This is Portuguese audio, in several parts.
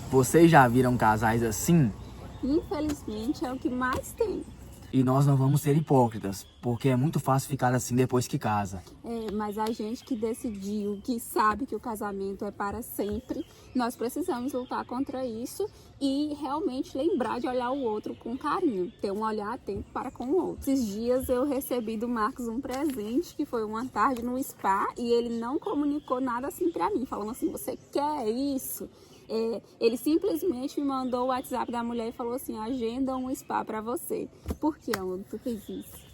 Vocês já viram casais assim? Infelizmente é o que mais tem. E nós não vamos ser hipócritas, porque é muito fácil ficar assim depois que casa. Mas a gente que decidiu, que sabe que o casamento é para sempre, nós precisamos lutar contra isso e realmente lembrar de olhar o outro com carinho, ter um olhar atento para com o outro. Esses dias eu recebi do Marcos um presente, que foi uma tarde no spa, e ele não comunicou nada assim para mim, falando assim, você quer isso? Ele simplesmente me mandou o WhatsApp da mulher e falou assim, agenda um spa pra você. Por que, amor, tu fez isso?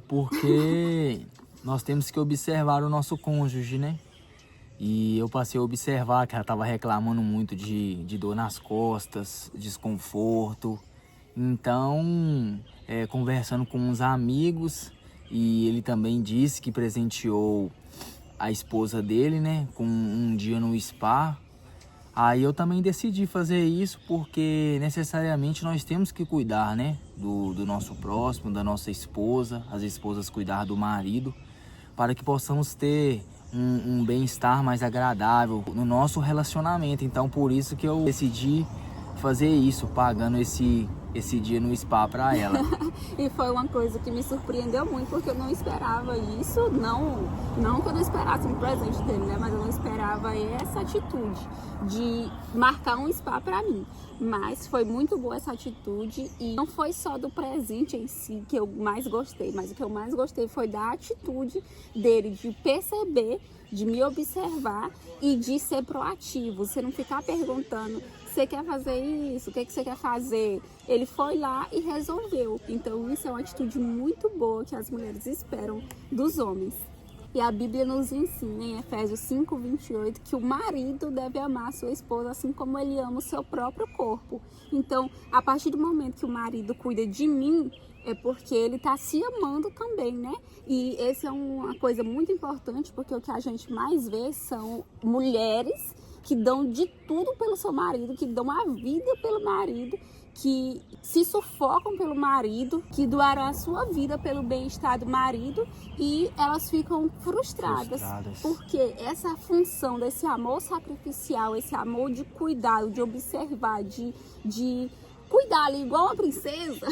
Porque nós temos que observar o nosso cônjuge, né? E eu passei a observar que ela estava reclamando muito de dor nas costas, desconforto. Então, conversando com uns amigos, e ele também disse que presenteou a esposa dele, né? Com um dia no spa. Aí eu também decidi fazer isso porque necessariamente nós temos que cuidar, né, do nosso próximo, da nossa esposa, as esposas cuidar do marido, para que possamos ter um bem-estar mais agradável no nosso relacionamento. Então por isso que eu decidi fazer isso, pagando esse dia no spa para ela. E foi uma coisa que me surpreendeu muito, porque eu não esperava isso, não que eu não esperasse um presente dele, né? Mas eu não esperava essa atitude de marcar um spa para mim. Mas foi muito boa essa atitude e não foi só do presente em si que eu mais gostei, mas o que eu mais gostei foi da atitude dele de perceber, de me observar e de ser proativo. Você não ficar perguntando, você quer fazer isso? O que você quer fazer? Ele foi lá e resolveu. Então isso é uma atitude muito boa que as mulheres esperam dos homens. E a Bíblia nos ensina em Efésios 5:28 que o marido deve amar a sua esposa assim como ele ama o seu próprio corpo. Então, a partir do momento que o marido cuida de mim, é porque ele está se amando também, né? E essa é uma coisa muito importante, porque o que a gente mais vê são mulheres que dão de tudo pelo seu marido, que dão a vida pelo marido, que se sufocam pelo marido, que doaram a sua vida pelo bem-estar do marido e elas ficam frustradas. Porque essa função desse amor sacrificial, esse amor de cuidado, de observar, de cuidar ali igual uma princesa,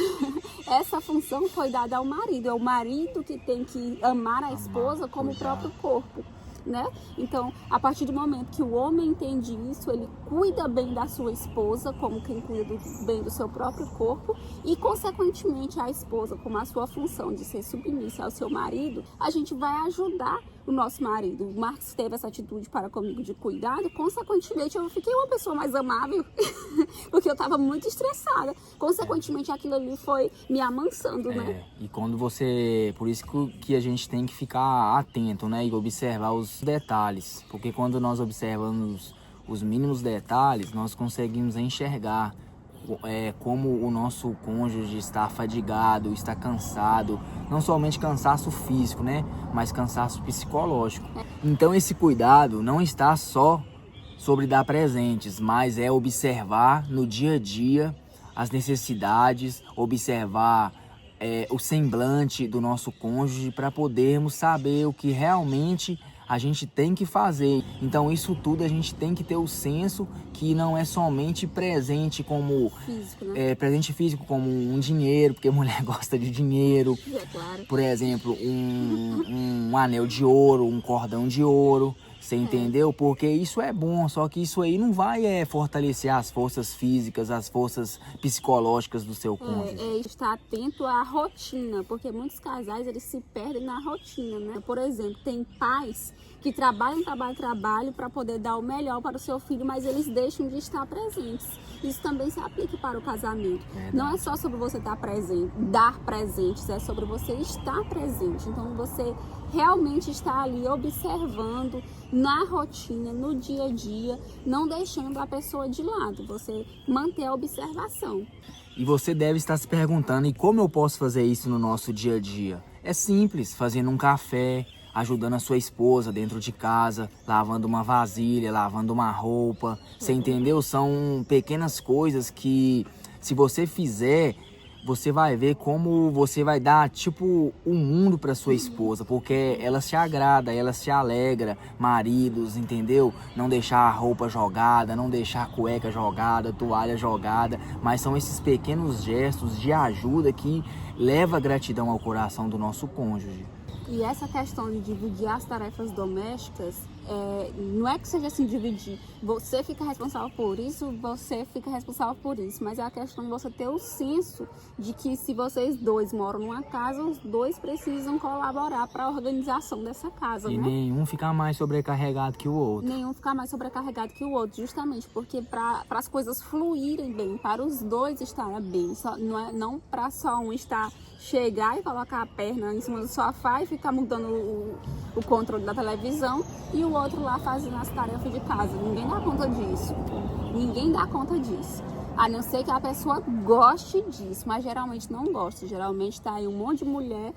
essa função foi dada ao marido. É o marido que tem que amar a esposa como o próprio corpo, né? Então, a partir do momento que o homem entende isso, ele cuida bem da sua esposa, como quem cuida bem do seu próprio corpo, e consequentemente a esposa, como a sua função de ser submissa ao seu marido, a gente vai ajudar o nosso marido. O Marcos teve essa atitude para comigo de cuidado, consequentemente eu fiquei uma pessoa mais amável, porque eu estava muito estressada. Consequentemente aquilo ali foi me amansando, né? E quando você... Por isso que a gente tem que ficar atento, né? E observar os detalhes. Porque quando nós observamos os mínimos detalhes, nós conseguimos enxergar como o nosso cônjuge está fadigado, está cansado, não somente cansaço físico, né, mas cansaço psicológico. Então esse cuidado não está só sobre dar presentes, mas é observar no dia a dia as necessidades, observar o semblante do nosso cônjuge para podermos saber o que realmente a gente tem que fazer. Então isso tudo a gente tem que ter o senso que não é somente presente como físico, né? Presente físico como um dinheiro, porque mulher gosta de dinheiro. É claro. Por exemplo, um anel de ouro, um cordão de ouro. Você entendeu? Porque isso é bom, só que isso aí não vai fortalecer as forças físicas, as forças psicológicas do seu cônjuge. Estar atento à rotina, porque muitos casais eles se perdem na rotina, né? Por exemplo, tem pais que trabalham para poder dar o melhor para o seu filho, mas eles deixam de estar presentes. Isso também se aplica para o casamento. Não é só sobre você estar presente, dar presentes, é sobre você estar presente. Então você realmente está ali observando na rotina, no dia a dia, não deixando a pessoa de lado, você manter a observação. E você deve estar se perguntando, e como eu posso fazer isso no nosso dia a dia? É simples, fazendo um café, ajudando a sua esposa dentro de casa, lavando uma vasilha, lavando uma roupa, você entendeu? São pequenas coisas que, se você fizer, você vai ver como você vai dar, tipo, o mundo para sua esposa, porque ela se agrada, ela se alegra, maridos, entendeu? Não deixar a roupa jogada, não deixar a cueca jogada, toalha jogada, mas são esses pequenos gestos de ajuda que leva gratidão ao coração do nosso cônjuge. E essa questão de dividir as tarefas domésticas, não é que seja assim, dividir, você fica responsável por isso, você fica responsável por isso, mas é a questão de você ter o senso de que se vocês dois moram numa casa, os dois precisam colaborar para a organização dessa casa, E né? nenhum ficar mais sobrecarregado que o outro. Nenhum ficar mais sobrecarregado que o outro, justamente porque para as coisas fluírem bem, para os dois estarem bem, não para só um chegar e colocar a perna em cima do sofá e ficar mudando o controle da televisão e o outro lá fazendo as tarefas de casa. Ninguém dá conta disso. Ninguém dá conta disso. A não ser que a pessoa goste disso, mas geralmente não gosta. Geralmente tá aí um monte de mulher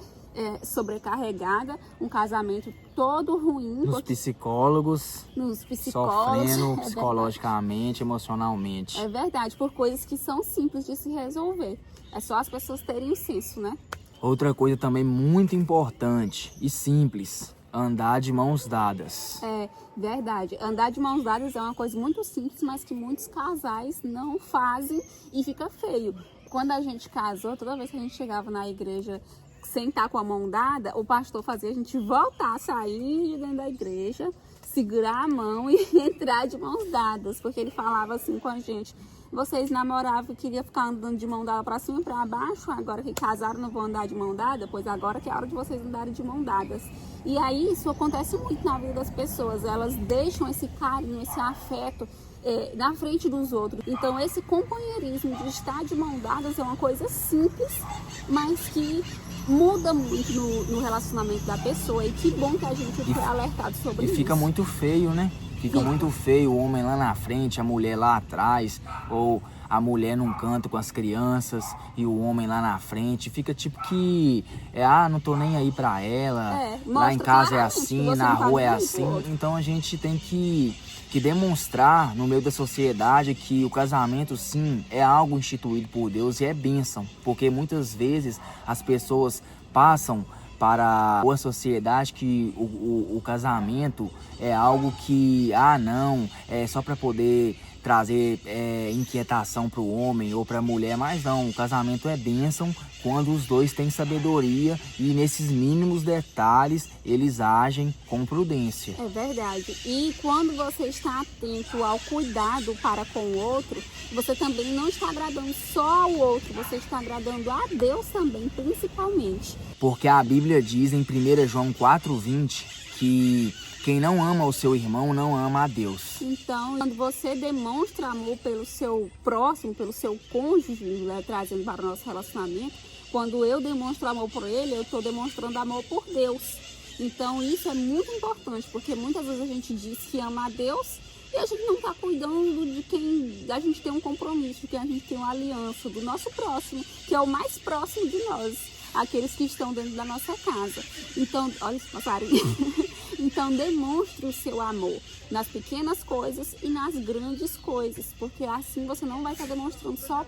sobrecarregada, um casamento todo ruim. Nos psicólogos, Sofrendo sofrendo psicologicamente, emocionalmente. É verdade, por coisas que são simples de se resolver. É só as pessoas terem o senso, né? Outra coisa também muito importante e simples, andar de mãos dadas. É verdade. Andar de mãos dadas é uma coisa muito simples, mas que muitos casais não fazem e fica feio. Quando a gente casou, toda vez que a gente chegava na igreja sem estar com a mão dada, o pastor fazia a gente voltar a sair de dentro da igreja, segurar a mão e entrar de mãos dadas, porque ele falava assim com a gente: vocês namoravam e queriam ficar andando de mão dada para cima e para baixo, agora que casaram não vão andar de mão dada? Pois agora que é a hora de vocês andarem de mão dadas. E aí isso acontece muito na vida das pessoas, elas deixam esse carinho, esse afeto na frente dos outros. Então esse companheirismo de estar de mão dadas é uma coisa simples, mas que muda muito no relacionamento da pessoa. E que bom que a gente foi alertado sobre isso. E fica muito feio, né? Fica muito feio o homem lá na frente, a mulher lá atrás, ou a mulher num canto com as crianças e o homem lá na frente. Fica tipo que, não tô nem aí pra ela, lá em casa é assim, na rua é assim. Então a gente tem que demonstrar no meio da sociedade que o casamento, sim, é algo instituído por Deus e é bênção. Porque muitas vezes as pessoas passam para a sociedade que o casamento é algo que, não, é só para poder trazer inquietação para o homem ou para a mulher, mas não, o casamento é bênção quando os dois têm sabedoria e nesses mínimos detalhes eles agem com prudência. É verdade. E quando você está atento ao cuidado para com o outro, você também não está agradando só ao outro, você está agradando a Deus também, principalmente. Porque a Bíblia diz em 1 João 4,20 que quem não ama o seu irmão não ama a Deus. Então, quando você demonstra amor pelo seu próximo, pelo seu cônjuge, né, trazendo para o nosso relacionamento, quando eu demonstro amor por ele, eu estou demonstrando amor por Deus. Então, isso é muito importante, porque muitas vezes a gente diz que ama a Deus e a gente não está cuidando de quem a gente tem um compromisso, de quem a gente tem uma aliança, do nosso próximo, que é o mais próximo de nós, aqueles que estão dentro da nossa casa. Então, olha esse passarinho. Então, demonstre o seu amor nas pequenas coisas e nas grandes coisas, porque assim você não vai estar demonstrando só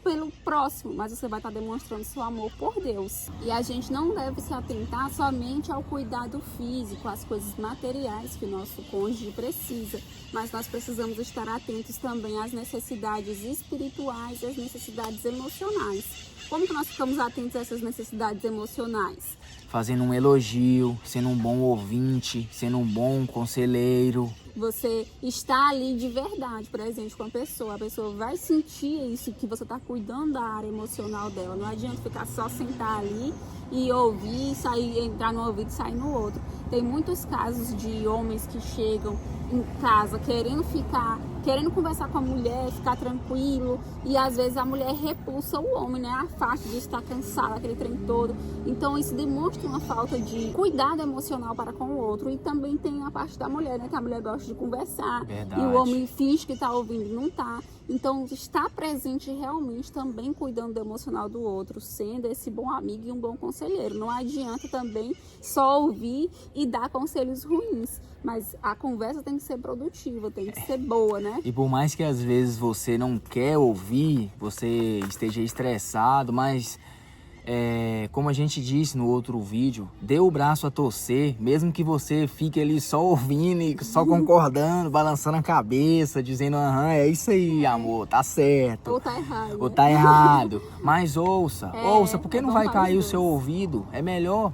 pelo próximo, mas você vai estar demonstrando seu amor por Deus. E a gente não deve se atentar somente ao cuidado físico, às coisas materiais que o nosso cônjuge precisa, mas nós precisamos estar atentos também às necessidades espirituais e às necessidades emocionais. Como que nós ficamos atentos a essas necessidades emocionais? Fazendo um elogio, sendo um bom ouvinte, sendo um bom conselheiro. Você está ali de verdade presente com a pessoa vai sentir isso, que você está cuidando da área emocional dela. Não adianta ficar só sentar ali e ouvir, entrar no ouvido e sair no outro. Tem muitos casos de homens que chegam em casa querendo conversar com a mulher, ficar tranquilo, e às vezes a mulher repulsa o homem, né? Afasta de estar cansado, aquele trem todo. Então isso demonstra uma falta de cuidado emocional para com o outro. E também tem a parte da mulher, né? Que a mulher gosta de conversar. Verdade. E o homem finge que está ouvindo e não está. Então estar presente realmente também cuidando do emocional do outro, sendo esse bom amigo e um bom conselheiro. Não adianta também só ouvir e dar conselhos ruins, mas a conversa tem que ser produtiva, tem que ser boa, né? né? E por mais que às vezes você não quer ouvir, você esteja estressado, mas como a gente disse no outro vídeo, dê o braço a torcer, mesmo que você fique ali só ouvindo e só concordando, balançando a cabeça, dizendo, aham, é isso aí, amor, tá certo. Ou tá errado. Ou tá errado. Mas ouça, porque não bom vai para cair o os seu dois. ouvido. É melhor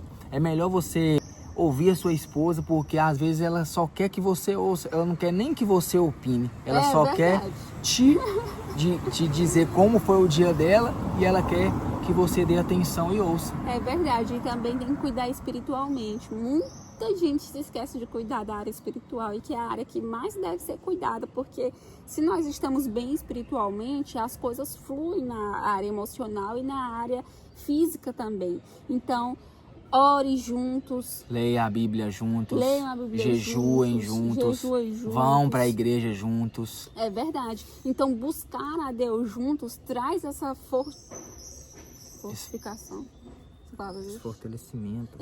você ouvir a sua esposa, porque às vezes ela só quer que você ouça, ela não quer nem que você opine, ela só quer te dizer como foi o dia dela e ela quer que você dê atenção e ouça. É verdade, e também tem que cuidar espiritualmente. Muita gente se esquece de cuidar da área espiritual e que é a área que mais deve ser cuidada, porque se nós estamos bem espiritualmente, as coisas fluem na área emocional e na área física também. Então, ore juntos. Leia a Bíblia juntos. Leiam a Bíblia jejuem juntos. Vão para a igreja juntos. É verdade. Então, buscar a Deus juntos traz essa fortificação. Fortalecimento.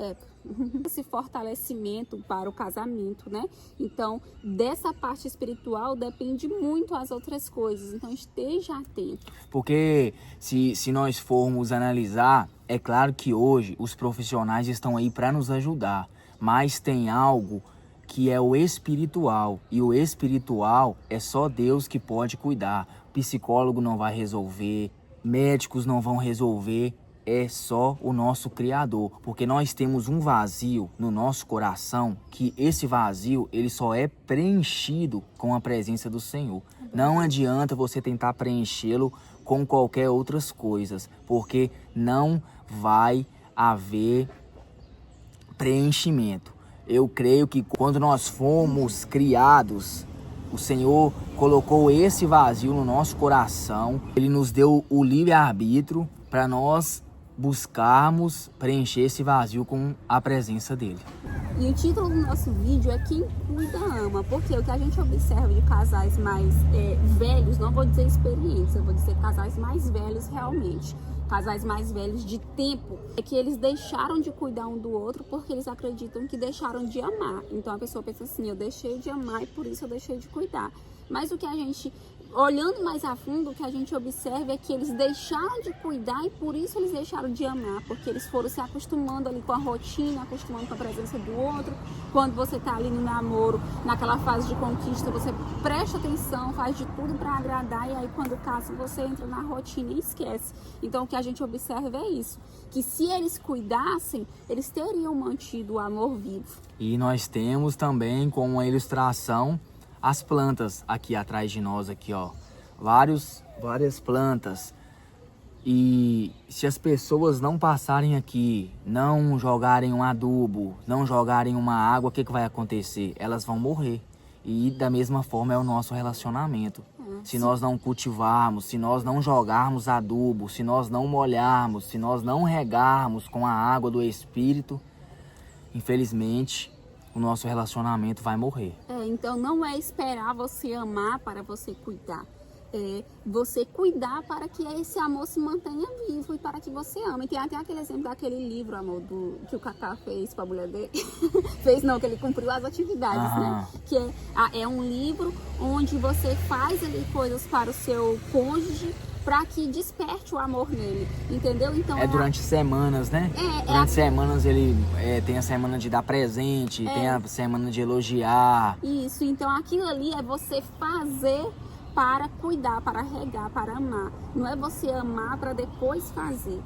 Esse fortalecimento para o casamento, né? Então, dessa parte espiritual depende muito as outras coisas. Então, esteja atento. Porque se nós formos analisar, é claro que hoje os profissionais estão aí para nos ajudar, mas tem algo que é o espiritual, e o espiritual é só Deus que pode cuidar. Psicólogo não vai resolver, médicos não vão resolver, é só o nosso Criador, porque nós temos um vazio no nosso coração, que esse vazio ele só é preenchido com a presença do Senhor. Não adianta você tentar preenchê-lo com qualquer outras coisas, porque não vai haver preenchimento. Eu creio que quando nós fomos criados, o Senhor colocou esse vazio no nosso coração, Ele nos deu o livre-arbítrio para nós buscarmos preencher esse vazio com a presença dele. E o título do nosso vídeo é Quem Cuida Ama, porque o que a gente observa de casais mais velhos, não vou dizer experientes, eu vou dizer casais mais velhos realmente, casais mais velhos de tempo, é que eles deixaram de cuidar um do outro porque eles acreditam que deixaram de amar. Então a pessoa pensa assim, eu deixei de amar e por isso eu deixei de cuidar. Mas o que a gente, olhando mais a fundo, o que a gente observa é que eles deixaram de cuidar e por isso eles deixaram de amar, porque eles foram se acostumando ali com a rotina, acostumando com a presença do outro. Quando você tá ali no namoro, naquela fase de conquista, você presta atenção, faz de tudo para agradar e aí quando casa você entra na rotina e esquece. Então o que a gente observa é isso, que se eles cuidassem, eles teriam mantido o amor vivo. E nós temos também como uma ilustração as plantas aqui atrás de nós, aqui ó, várias plantas. E se as pessoas não passarem aqui, não jogarem um adubo, não jogarem uma água, o que vai acontecer? Elas vão morrer. E da mesma forma é o nosso relacionamento. Se nós não cultivarmos, se nós não jogarmos adubo, se nós não molharmos, se nós não regarmos com a água do Espírito, infelizmente o nosso relacionamento vai morrer. Então não é esperar você amar para você cuidar. É você cuidar para que esse amor se mantenha vivo e para que você ame. Tem até aquele exemplo daquele livro, amor, que o Cacá fez para a mulher dele. Fez não, que ele cumpriu as atividades, né? Que é um livro onde você faz ali coisas para o seu cônjuge para que desperte o amor nele, entendeu? Então durante semanas, né? Durante semanas ele tem a semana de dar presente, tem a semana de elogiar. Isso, então aquilo ali é você fazer para cuidar, para regar, para amar. Não é você amar para depois fazer.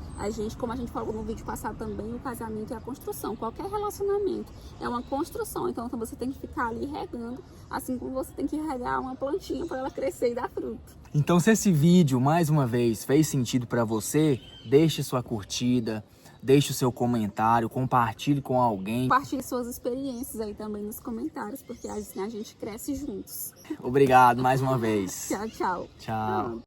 Como a gente falou no vídeo passado também, o casamento é a construção. Qualquer relacionamento é uma construção. Então você tem que ficar ali regando, assim como você tem que regar uma plantinha para ela crescer e dar fruto. Então se esse vídeo, mais uma vez, fez sentido para você, deixe sua curtida, deixe o seu comentário, compartilhe com alguém. Compartilhe suas experiências aí também nos comentários, porque assim a gente cresce juntos. Obrigado mais uma vez. Tchau, tchau. Tchau.